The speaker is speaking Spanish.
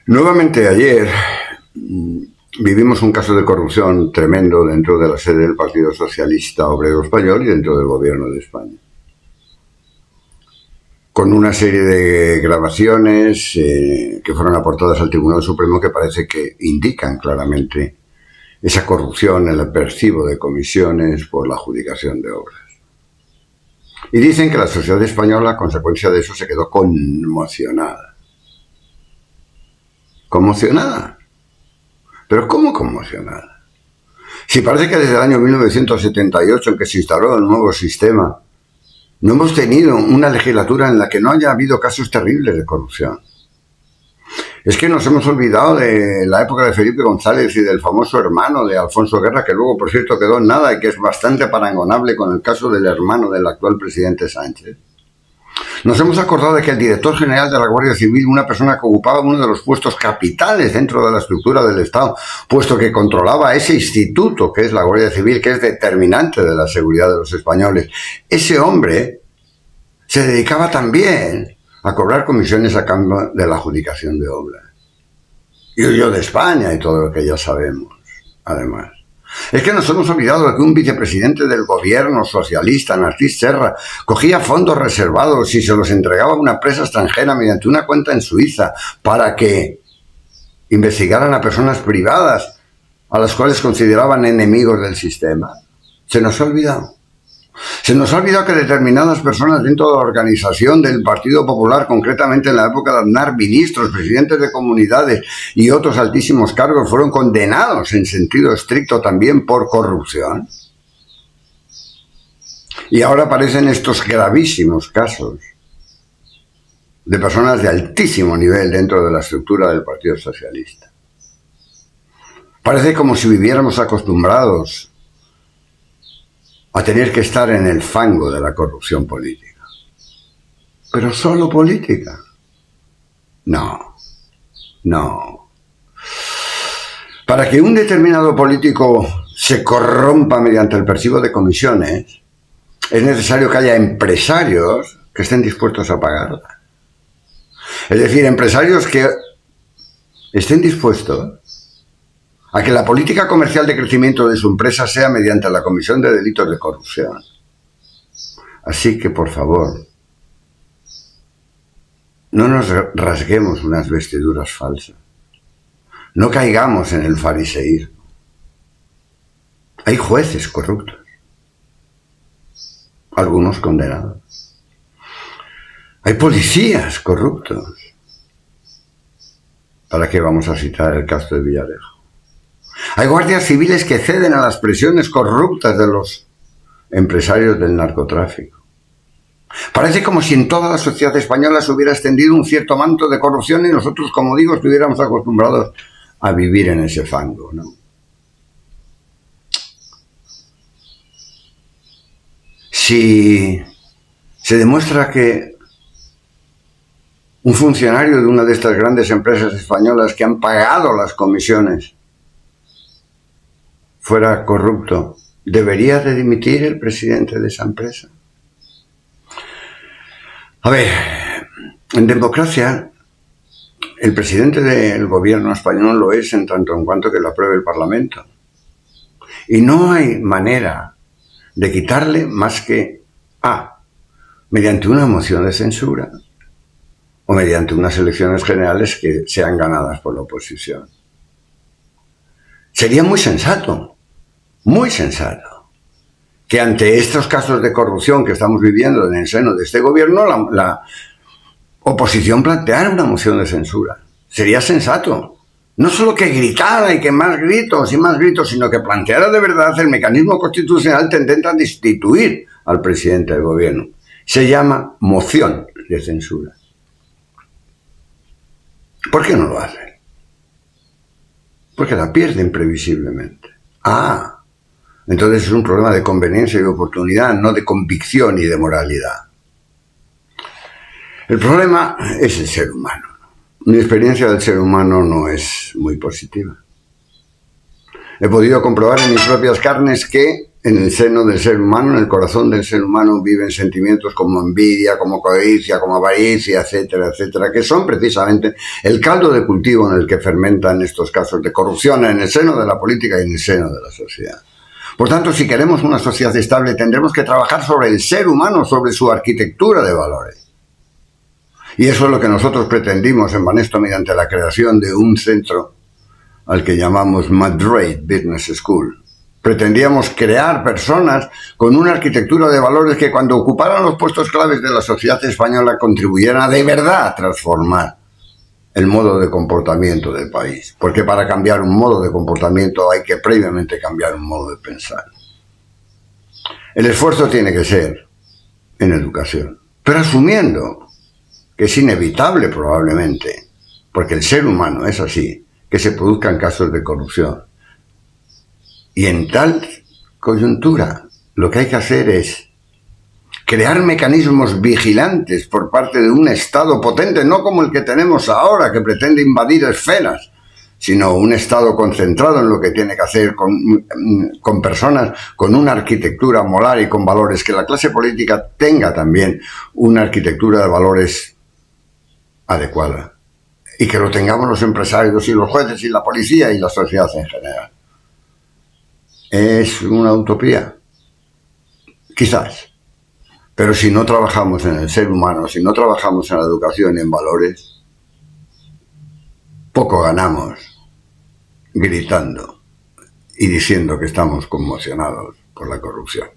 Nuevamente ayer vivimos un caso de corrupción tremendo dentro de la sede del Partido Socialista Obrero Español y dentro del Gobierno de España. Con una serie de grabaciones que fueron aportadas al Tribunal Supremo que parece que indican claramente esa corrupción en el percibo de comisiones por la adjudicación de obras. Y dicen que la sociedad española, a consecuencia de eso, se quedó conmocionada. ¿Conmocionada? ¿Pero cómo conmocionada? Si parece que desde el año 1978, en que se instaló el nuevo sistema, no hemos tenido una legislatura en la que no haya habido casos terribles de corrupción. Es que nos hemos olvidado de la época de Felipe González y del famoso hermano de Alfonso Guerra, que luego, por cierto, quedó en nada y que es bastante parangonable con el caso del hermano del actual presidente Sánchez. Nos hemos acordado de que el director general de la Guardia Civil, una persona que ocupaba uno de los puestos capitales dentro de la estructura del Estado, puesto que controlaba ese instituto que es la Guardia Civil, que es determinante de la seguridad de los españoles, ese hombre se dedicaba también a cobrar comisiones a cambio de la adjudicación de obras. Y huyó de España y todo lo que ya sabemos, además. Es que nos hemos olvidado de que un vicepresidente del gobierno socialista, Narcís Serra, cogía fondos reservados y se los entregaba a una empresa extranjera mediante una cuenta en Suiza para que investigaran a personas privadas a las cuales consideraban enemigos del sistema. Se nos ha olvidado. Se nos ha olvidado que determinadas personas dentro de la organización del Partido Popular, concretamente en la época de Aznar, ministros, presidentes de comunidades y otros altísimos cargos, fueron condenados en sentido estricto también por corrupción. Y ahora aparecen estos gravísimos casos de personas de altísimo nivel dentro de la estructura del Partido Socialista. Parece como si viviéramos acostumbrados a tener que estar en el fango de la corrupción política. ¿Pero solo política? No. Para que un determinado político se corrompa mediante el percibo de comisiones, es necesario que haya empresarios que estén dispuestos a pagarla. Es decir, empresarios que estén dispuestos a que la política comercial de crecimiento de su empresa sea mediante la comisión de delitos de corrupción. Así que, por favor, no nos rasguemos unas vestiduras falsas. No caigamos en el fariseísmo. Hay jueces corruptos, algunos condenados. Hay policías corruptos. ¿Para qué vamos a citar el caso de Villarejo? Hay guardias civiles que ceden a las presiones corruptas de los empresarios del narcotráfico. Parece como si en toda la sociedad española se hubiera extendido un cierto manto de corrupción y nosotros, como digo, estuviéramos acostumbrados a vivir en ese fango, ¿no? Si se demuestra que un funcionario de una de estas grandes empresas españolas que han pagado las comisiones fuera corrupto, ¿debería de dimitir el presidente de esa empresa? A ver, en democracia, el presidente del gobierno español lo es en tanto en cuanto que lo apruebe el Parlamento. Y no hay manera de quitarle más que mediante una moción de censura o mediante unas elecciones generales que sean ganadas por la oposición. Sería muy sensato, que ante estos casos de corrupción que estamos viviendo en el seno de este gobierno, la oposición planteara una moción de censura. Sería sensato. No solo que gritara y que más gritos, sino que planteara de verdad el mecanismo constitucional tendente a destituir al presidente del gobierno. Se llama moción de censura. ¿Por qué no lo hace? Porque la pierden previsiblemente. Entonces es un problema de conveniencia y de oportunidad, no de convicción y de moralidad. El problema es el ser humano. Mi experiencia del ser humano no es muy positiva. He podido comprobar en mis propias carnes que en el seno del ser humano, en el corazón del ser humano, viven sentimientos como envidia, como codicia, como avaricia, etcétera, etcétera, que son precisamente el caldo de cultivo en el que fermentan estos casos de corrupción en el seno de la política y en el seno de la sociedad. Por tanto, si queremos una sociedad estable, tendremos que trabajar sobre el ser humano, sobre su arquitectura de valores. Y eso es lo que nosotros pretendimos en Banesto mediante la creación de un centro al que llamamos Madrid Business School. Pretendíamos crear personas con una arquitectura de valores que cuando ocuparan los puestos claves de la sociedad española contribuyeran de verdad a transformar el modo de comportamiento del país. Porque para cambiar un modo de comportamiento hay que previamente cambiar un modo de pensar. El esfuerzo tiene que ser en educación, pero asumiendo que es inevitable probablemente, porque el ser humano es así, que se produzcan casos de corrupción. Y en tal coyuntura, lo que hay que hacer es crear mecanismos vigilantes por parte de un Estado potente, no como el que tenemos ahora, que pretende invadir esferas, sino un Estado concentrado en lo que tiene que hacer con personas con una arquitectura moral y con valores, que la clase política tenga también una arquitectura de valores adecuada, y que lo tengamos los empresarios y los jueces y la policía y la sociedad en general. ¿Es una utopía? Quizás. Pero si no trabajamos en el ser humano, si no trabajamos en la educación y en valores, poco ganamos gritando y diciendo que estamos conmocionados por la corrupción.